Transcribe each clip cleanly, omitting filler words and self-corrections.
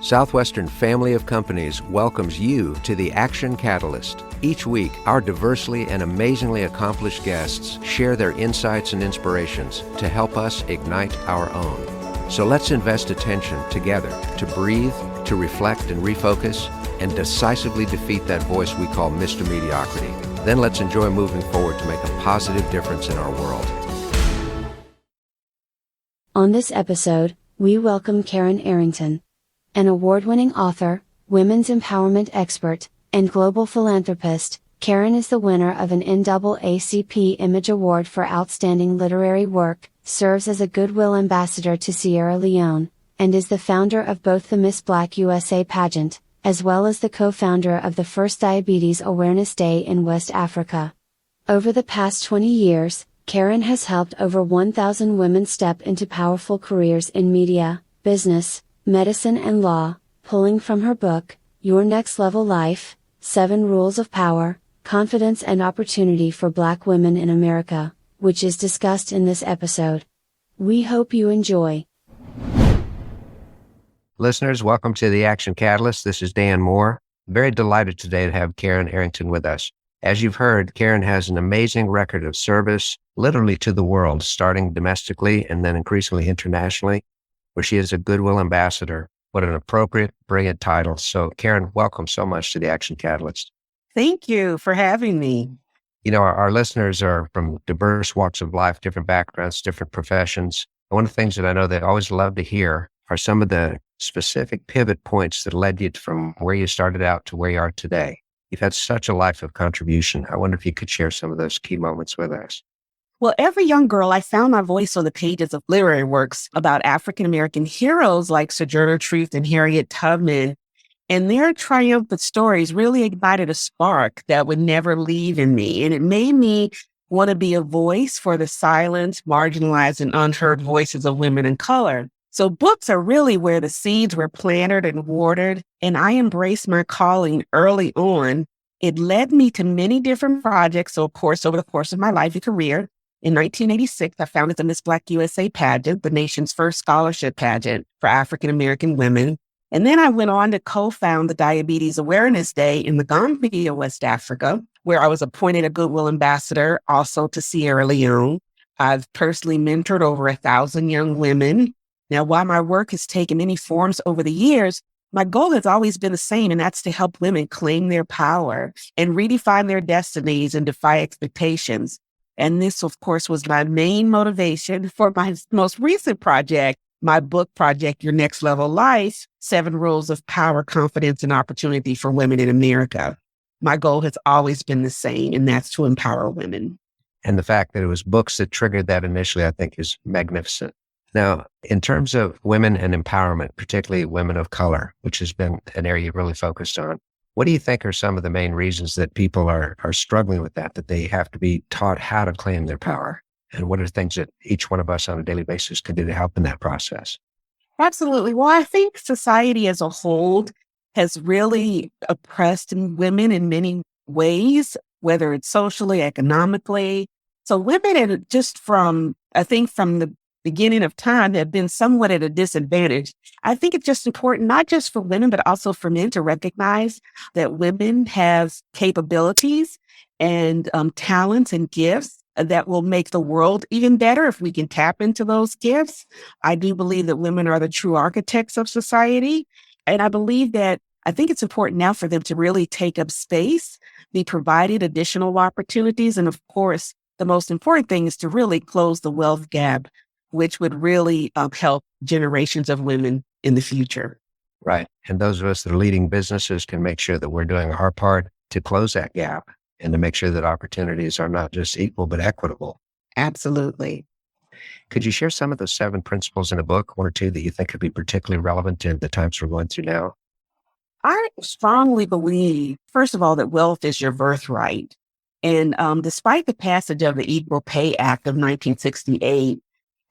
Southwestern Family of Companies welcomes you to the Action Catalyst. Each week, our diversely and amazingly accomplished guests share their insights and inspirations to help us ignite our own. So let's invest attention together to breathe, to reflect and refocus, and decisively defeat that voice we call Mr. Mediocrity. Then let's enjoy moving forward to make a positive difference in our world. On this episode, we welcome Karen Arrington. An award-winning author, women's empowerment expert, and global philanthropist, Karen is the winner of an NAACP Image Award for outstanding literary work, serves as a Goodwill Ambassador to Sierra Leone, and is the founder of both the Miss Black USA Pageant, as well as the co-founder of the first Diabetes Awareness Day in West Africa. Over the past 20 years, Karen has helped over 1,000 women step into powerful careers in media, business, medicine and law, pulling from her book, Your Next Level Life, 7 Rules of Power, Confidence and Opportunity for Black Women in America, which is discussed in this episode. We hope you enjoy. Listeners, welcome to the Action Catalyst. This is Dan Moore. Very delighted today to have Karen Arrington with us. As you've heard, Karen has an amazing record of service, literally to the world, starting domestically and then increasingly internationally, where she is a Goodwill Ambassador. What an appropriate, brilliant title. So Karen, welcome so much to the Action Catalyst. Thank you for having me. You know, our listeners are from diverse walks of life, different backgrounds, different professions. One of the things that I know they always love to hear are some of the specific pivot points that led you from where you started out to where you are today. You've had such a life of contribution. I wonder if you could share some of those key moments with us. Well, every young girl, I found my voice on the pages of literary works about African-American heroes like Sojourner Truth and Harriet Tubman. And their triumphant stories really ignited a spark that would never leave in me. And it made me want to be a voice for the silent, marginalized, and unheard voices of women in color. So books are really where the seeds were planted and watered. And I embraced my calling early on. It led me to many different projects. So, of course, over the course of my life and career, in 1986, I founded the Miss Black USA Pageant, the nation's first scholarship pageant for African-American women. And then I went on to co-found the Diabetes Awareness Day in the Gambia, West Africa, where I was appointed a Goodwill Ambassador also to Sierra Leone. I've personally mentored over 1,000 young women. Now, while my work has taken many forms over the years, my goal has always been the same, and that's to help women claim their power and redefine their destinies and defy expectations. And this, of course, was my main motivation for my most recent project, my book project, Your Next Level Life, 7 Rules of Power, Confidence, and Opportunity for Women in America. My goal has always been the same, and that's to empower women. And the fact that it was books that triggered that initially, I think is magnificent. Now, in terms of women and empowerment, particularly women of color, which has been an area you've really focused on, what do you think are some of the main reasons that people are struggling with that they have to be taught how to claim their power? And what are the things that each one of us on a daily basis can do to help in that process? Absolutely. Well, I think society as a whole has really oppressed women in many ways, whether it's socially, economically. So women, and just from the beginning of time, have been somewhat at a disadvantage. I think it's just important, not just for women, but also for men to recognize that women have capabilities and talents and gifts that will make the world even better if we can tap into those gifts. I do believe that women are the true architects of society. And I think it's important now for them to really take up space, be provided additional opportunities. And of course, the most important thing is to really close the wealth gap, which would really help generations of women in the future. Right. And those of us that are leading businesses can make sure that we're doing our part to close that gap and to make sure that opportunities are not just equal, but equitable. Absolutely. Could you share some of those 7 principles in a book, 1 or 2 that you think could be particularly relevant in the times we're going through now? I strongly believe, first of all, that wealth is your birthright. And despite the passage of the Equal Pay Act of 1968,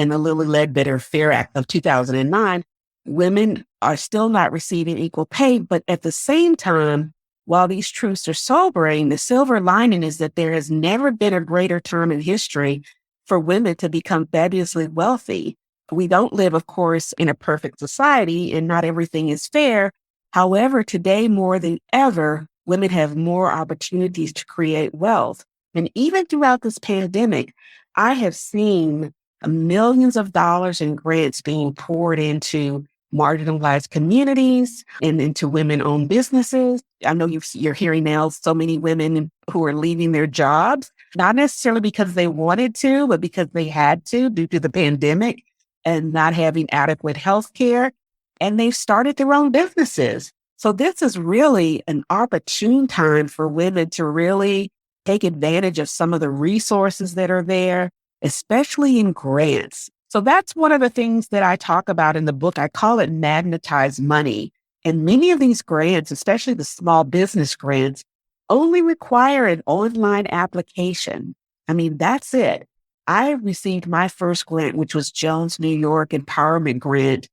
and the Lilly Ledbetter Fair Act of 2009, women are still not receiving equal pay. But at the same time, while these truths are sobering, the silver lining is that there has never been a greater time in history for women to become fabulously wealthy. We don't live, of course, in a perfect society and not everything is fair. However, today more than ever, women have more opportunities to create wealth. And even throughout this pandemic, I have seen millions of dollars in grants being poured into marginalized communities and into women-owned businesses. I know you're hearing now so many women who are leaving their jobs, not necessarily because they wanted to, but because they had to due to the pandemic and not having adequate health care. And they've started their own businesses. So this is really an opportune time for women to really take advantage of some of the resources that are there, especially in grants. So that's one of the things that I talk about in the book. I call it magnetized money. And many of these grants, especially the small business grants, only require an online application. I mean, that's it. I received my first grant, which was Jones, New York Empowerment Grant.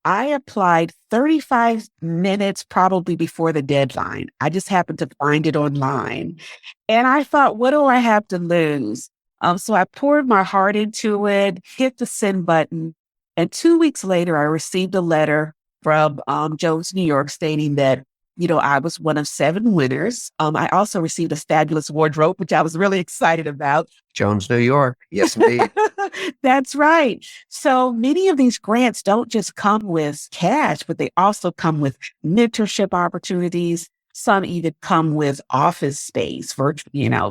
I applied 35 minutes probably before the deadline. I just happened to find it online. And I thought, what do I have to lose? So I poured my heart into it, hit the send button. And 2 weeks later, I received a letter from Jones, New York, stating that, I was one of 7 winners. I also received a fabulous wardrobe, which I was really excited about. Jones, New York. Yes, indeed. That's right. So many of these grants don't just come with cash, but they also come with mentorship opportunities. Some even come with office space,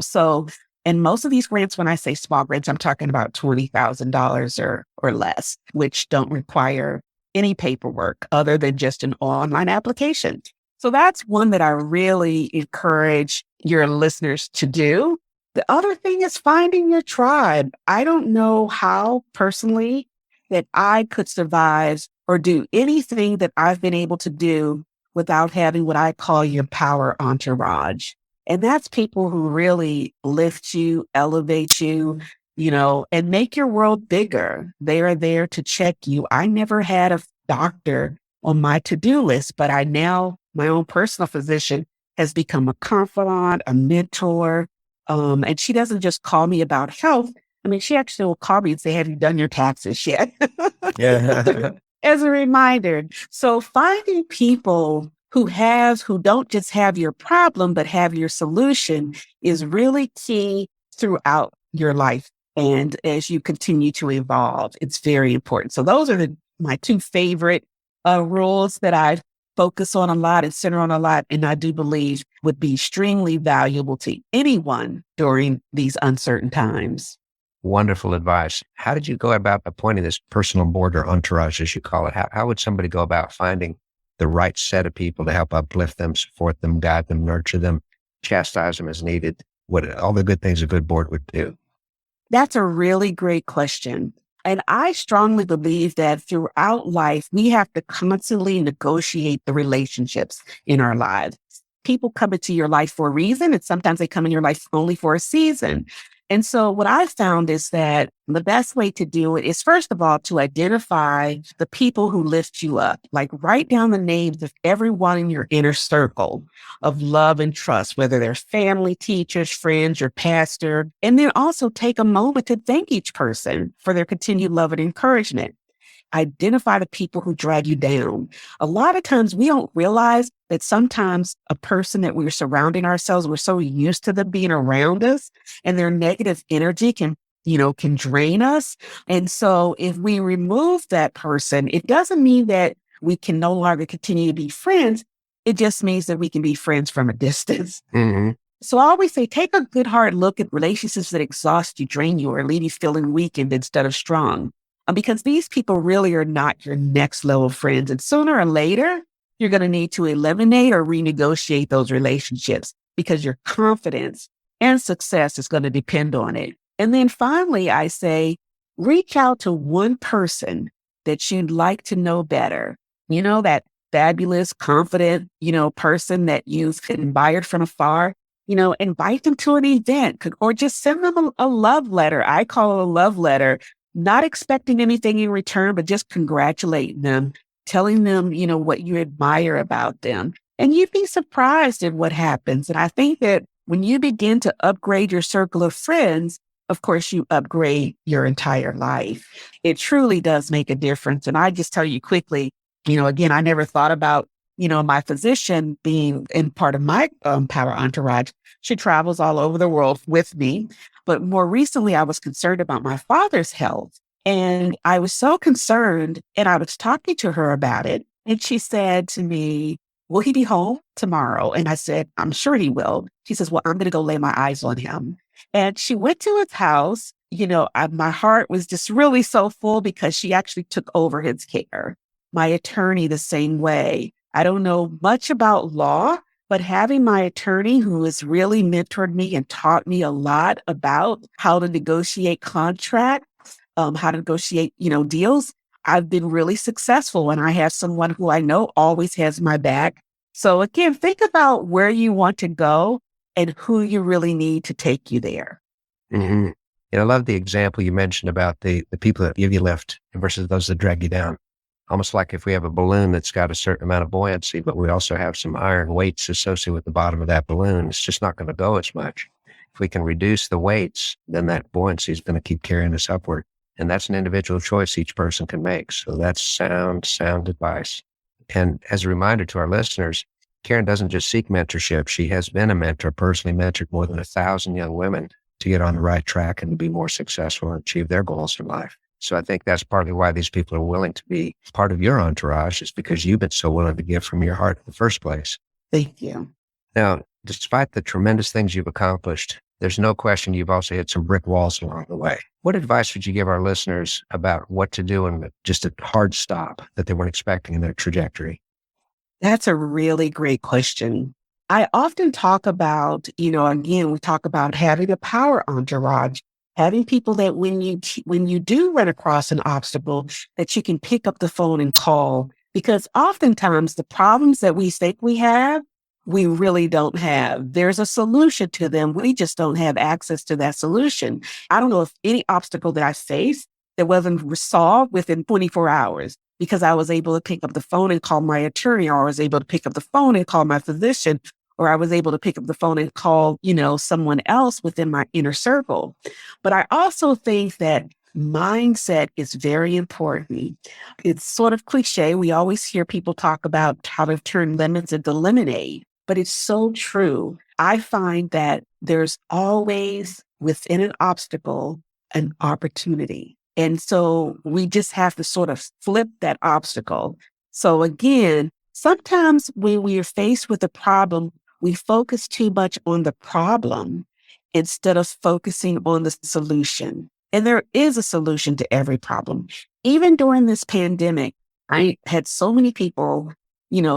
So, and most of these grants, when I say small grants, I'm talking about $20,000 or less, which don't require any paperwork other than just an online application. So that's one that I really encourage your listeners to do. The other thing is finding your tribe. I don't know how personally that I could survive or do anything that I've been able to do without having what I call your power entourage. And that's people who really lift you, elevate you, and make your world bigger. They are there to check you. I never had a doctor on my to-do list, but my own personal physician has become a confidant, a mentor. And she doesn't just call me about health. I mean, she actually will call me and say, have you done your taxes yet? Yeah. As a reminder. So finding people who don't just have your problem, but have your solution is really key throughout your life. And as you continue to evolve, it's very important. So those are my 2 favorite rules that I focus on a lot and center on a lot, and I do believe would be extremely valuable to anyone during these uncertain times. Wonderful advice. How did you go about appointing this personal board or entourage, as you call it? How would somebody go about finding the right set of people to help uplift them, support them, guide them, nurture them, chastise them as needed? What all the good things a good board would do? That's a really great question. And I strongly believe that throughout life, we have to constantly negotiate the relationships in our lives. People come into your life for a reason, and sometimes they come in your life only for a season. And so what I found is that the best way to do it is, first of all, to identify the people who lift you up. Like, write down the names of everyone in your inner circle of love and trust, whether they're family, teachers, friends, your pastor. And then also take a moment to thank each person for their continued love and encouragement. Identify the people who drag you down. A lot of times we don't realize that sometimes a person that we're surrounding ourselves, we're so used to them being around us, and their negative energy can drain us. And so if we remove that person, it doesn't mean that we can no longer continue to be friends. It just means that we can be friends from a distance. Mm-hmm. So I always say, take a good hard look at relationships that exhaust you, drain you, or leave you feeling weakened instead of strong. Because these people really are not your next level friends. And sooner or later, you're going to need to eliminate or renegotiate those relationships because your confidence and success is going to depend on it. And then finally, I say, reach out to one person that you'd like to know better. That fabulous, confident, person that you've admired from afar. Invite them to an event or just send them a love letter. I call it a love letter. Not expecting anything in return, but just congratulating them, telling them, what you admire about them. And you'd be surprised at what happens. And I think that when you begin to upgrade your circle of friends, of course, you upgrade your entire life. It truly does make a difference. And I just tell you quickly, again, I never thought about, my physician being in part of my power entourage. She travels all over the world with me. But more recently, I was concerned about my father's health. And I was so concerned, and I was talking to her about it. And she said to me, will he be home tomorrow? And I said, I'm sure he will. She says, well, I'm going to go lay my eyes on him. And she went to his house. My heart was just really so full because she actually took over his care. My attorney, the same way. I don't know much about law, but having my attorney who has really mentored me and taught me a lot about how to negotiate contracts, how to negotiate, deals, I've been really successful. And I have someone who I know always has my back. So again, think about where you want to go and who you really need to take you there. Mm-hmm. And I love the example you mentioned about the people that give you lift versus those that drag you down. Almost like if we have a balloon that's got a certain amount of buoyancy, but we also have some iron weights associated with the bottom of that balloon, it's just not going to go as much. If we can reduce the weights, then that buoyancy is going to keep carrying us upward. And that's an individual choice each person can make. So that's sound advice. And as a reminder to our listeners, Karen doesn't just seek mentorship. She has been a mentor, personally mentored more than 1,000 young women to get on the right track and to be more successful and achieve their goals in life. So I think that's partly why these people are willing to be part of your entourage, is because you've been so willing to give from your heart in the first place. Thank you. Now, despite the tremendous things you've accomplished, there's no question you've also hit some brick walls along the way. What advice would you give our listeners about what to do in just a hard stop that they weren't expecting in their trajectory? That's a really great question. I often talk about, again, we talk about having a power entourage, having people that when you do run across an obstacle, that you can pick up the phone and call, because oftentimes the problems that we think we have, we really don't have. There's a solution to them. We just don't have access to that solution. I don't know if any obstacle that I faced that wasn't resolved within 24 hours because I was able to pick up the phone and call my attorney, or I was able to pick up the phone and call my physician, or I was able to pick up the phone and call, someone else within my inner circle. But I also think that mindset is very important. It's sort of cliche. We always hear people talk about how to turn lemons into lemonade, but it's so true. I find that there's always within an obstacle an opportunity. And so we just have to sort of flip that obstacle. So again, sometimes when we are faced with a problem, we focus too much on the problem instead of focusing on the solution. And there is a solution to every problem. Even during this pandemic, I had so many people,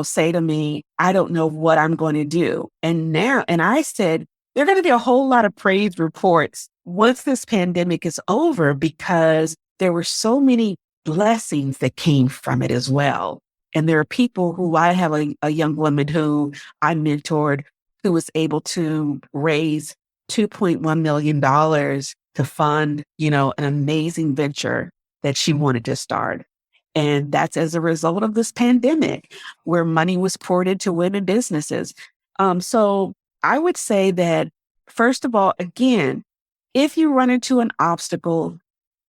say to me, I don't know what I'm going to do. And I said, there are going to be a whole lot of praise reports once this pandemic is over, because there were so many blessings that came from it as well. And there are people who I have a young woman who I mentored who was able to raise $2.1 million to fund, an amazing venture that she wanted to start. And that's as a result of this pandemic, where money was poured into women businesses. So I would say that, first of all, again, if you run into an obstacle,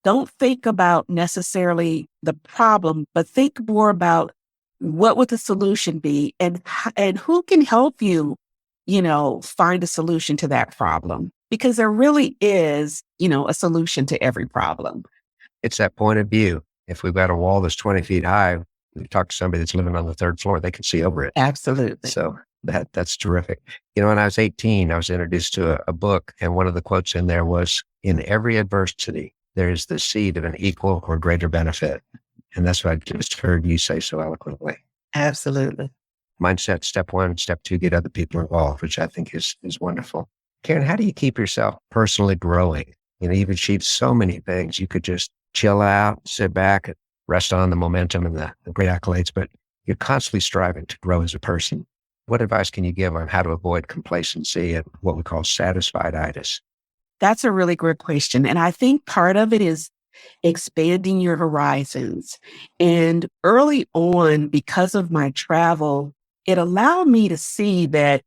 don't think about necessarily the problem, but think more about what would the solution be, and who can help you, find a solution to that problem, because there really is, a solution to every problem. It's that point of view. If we've got a wall that's 20 feet high, we talk to somebody that's living on the third floor, they can see over it. Absolutely. So that's terrific. When I was 18, I was introduced to a book, and one of the quotes in there was, in every adversity, there is the seed of an equal or greater benefit. And that's what I just heard you say so eloquently. Absolutely. Mindset, step one. Step two, get other people involved, which I think is wonderful. Karen, how do you keep yourself personally growing? You've achieved so many things. You could just chill out, sit back, and rest on the momentum and the great accolades, but you're constantly striving to grow as a person. What advice can you give on how to avoid complacency and what we call satisfied-itis? That's a really great question. And I think part of it is expanding your horizons. And early on, because of my travel, it allowed me to see that,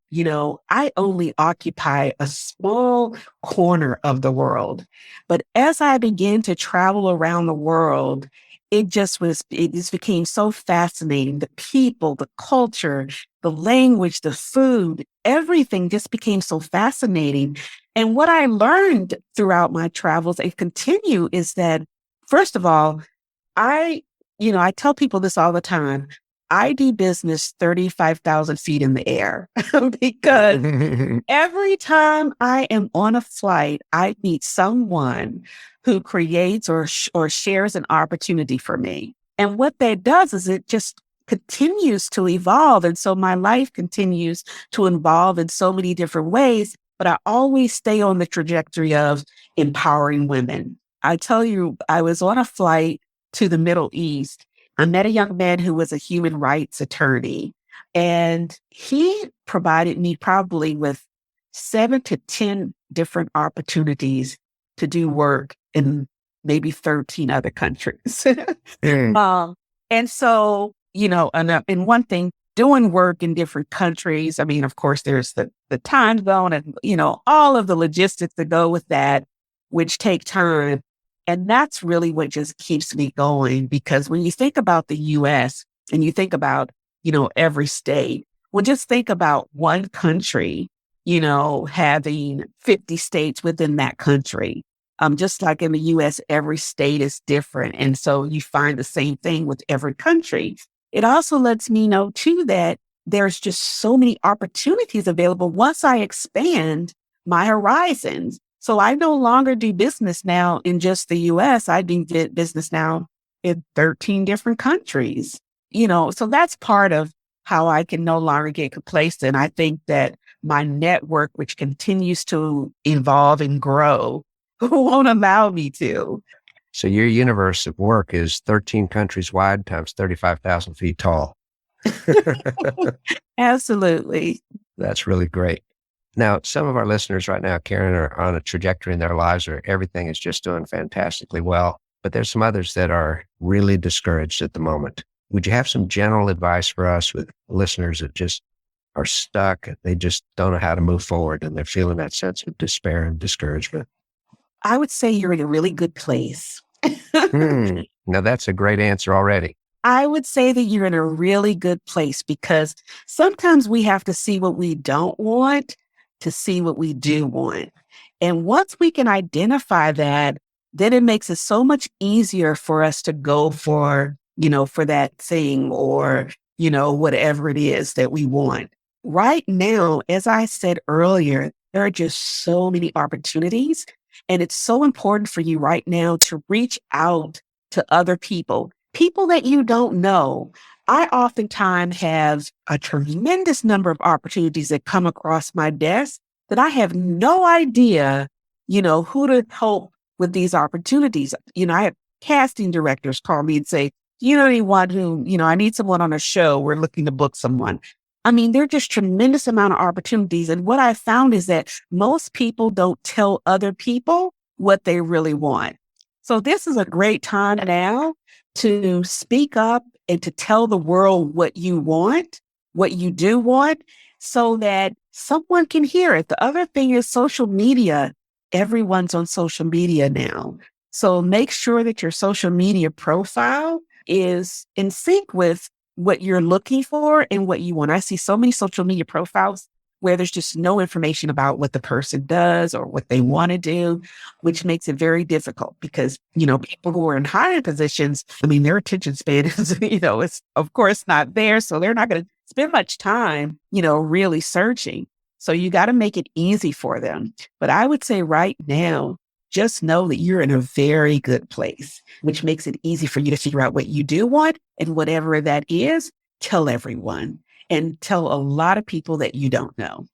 I only occupy a small corner of the world. But as I began to travel around the world, it just became so fascinating. The people, the culture, the language, the food, everything just became so fascinating. And what I learned throughout my travels and continue is that, first of all, I tell people this all the time. I do business 35,000 feet in the air because every time I am on a flight, I meet someone who creates or shares an opportunity for me. And what that does is it just continues to evolve. And so my life continues to evolve in so many different ways, but I always stay on the trajectory of empowering women. I tell you, I was on a flight to the Middle East. I met a young man who was a human rights attorney, and he provided me probably with 7 to 10 different opportunities to do work in maybe 13 other countries. And so, and one thing, doing work in different countries, I mean, of course, there's the time zone and, all of the logistics that go with that, which take time. And that's really what just keeps me going, because when you think about the US and you think about, every state, well, just think about one country, having 50 states within that country. Just like in the US, every state is different. And so you find the same thing with every country. It also lets me know too that there's just so many opportunities available once I expand my horizons. So I no longer do business now in just the US. I do business now in 13 different countries, so that's part of how I can no longer get complacent. I think that my network, which continues to evolve and grow, won't allow me to. So your universe of work is 13 countries wide times 35,000 feet tall. Absolutely. That's really great. Now, some of our listeners right now, Karen, are on a trajectory in their lives where everything is just doing fantastically well, but there's some others that are really discouraged at the moment. Would you have some general advice for us with listeners that just are stuck? They just don't know how to move forward and they're feeling that sense of despair and discouragement. I would say you're in a really good place. Now, that's a great answer already. I would say that you're in a really good place because sometimes we have to see what we don't want to see what we do want. And once we can identify that, then it makes it so much easier for us to go for, for that thing or, whatever it is that we want. Right now, as I said earlier, there are just so many opportunities. And it's so important for you right now to reach out to other people that you don't know. I oftentimes have a tremendous number of opportunities that come across my desk that I have no idea, who to help with these opportunities. I have casting directors call me and say, anyone who, I need someone on a show. We're looking to book someone. I mean, there are just tremendous amount of opportunities. And what I found is that most people don't tell other people what they really want. So this is a great time now to speak up and to tell the world what you want, what you do want, so that someone can hear it. The other thing is social media. Everyone's on social media now. So make sure that your social media profile is in sync with what you're looking for and what you want. I see so many social media profiles where there's just no information about what the person does or what they want to do, which makes it very difficult because, people who are in higher positions, their attention span is, it's of course not there. So they're not going to spend much time, really searching. So you got to make it easy for them. But I would say right now, just know that you're in a very good place, which makes it easy for you to figure out what you do want. And whatever that is, tell everyone and tell a lot of people that you don't know.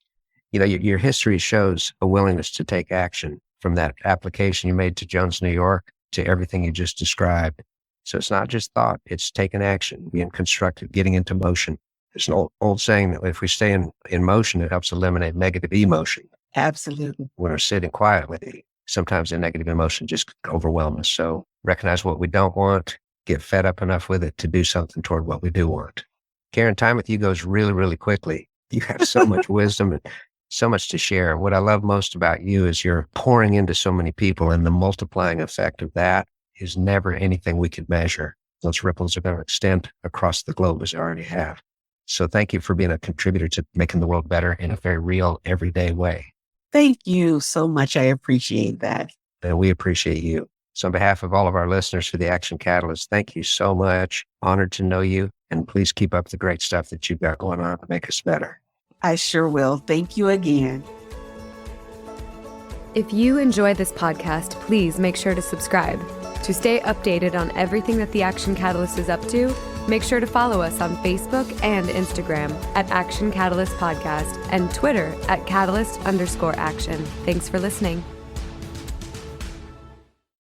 Your history shows a willingness to take action from that application you made to Jones, New York, to everything you just described. So it's not just thought, it's taking action, being constructive, getting into motion. There's an old saying that if we stay in motion, it helps eliminate negative emotion. Absolutely. When we're sitting quietly, sometimes the negative emotion just overwhelms us. So recognize what we don't want, get fed up enough with it to do something toward what we do want. Karen, time with you goes really, really quickly. You have so much wisdom and so much to share. What I love most about you is you're pouring into so many people, and the multiplying effect of that is never anything we could measure. Those ripples are going to extend across the globe as they already have. So thank you for being a contributor to making the world better in a very real, everyday way. Thank you so much. I appreciate that. And we appreciate you. So on behalf of all of our listeners for the Action Catalyst, thank you so much. Honored to know you. And please keep up the great stuff that you've got going on to make us better. I sure will. Thank you again. If you enjoy this podcast, please make sure to subscribe. To stay updated on everything that the Action Catalyst is up to, make sure to follow us on Facebook and Instagram at Action Catalyst Podcast and Twitter at Catalyst_Action. Thanks for listening.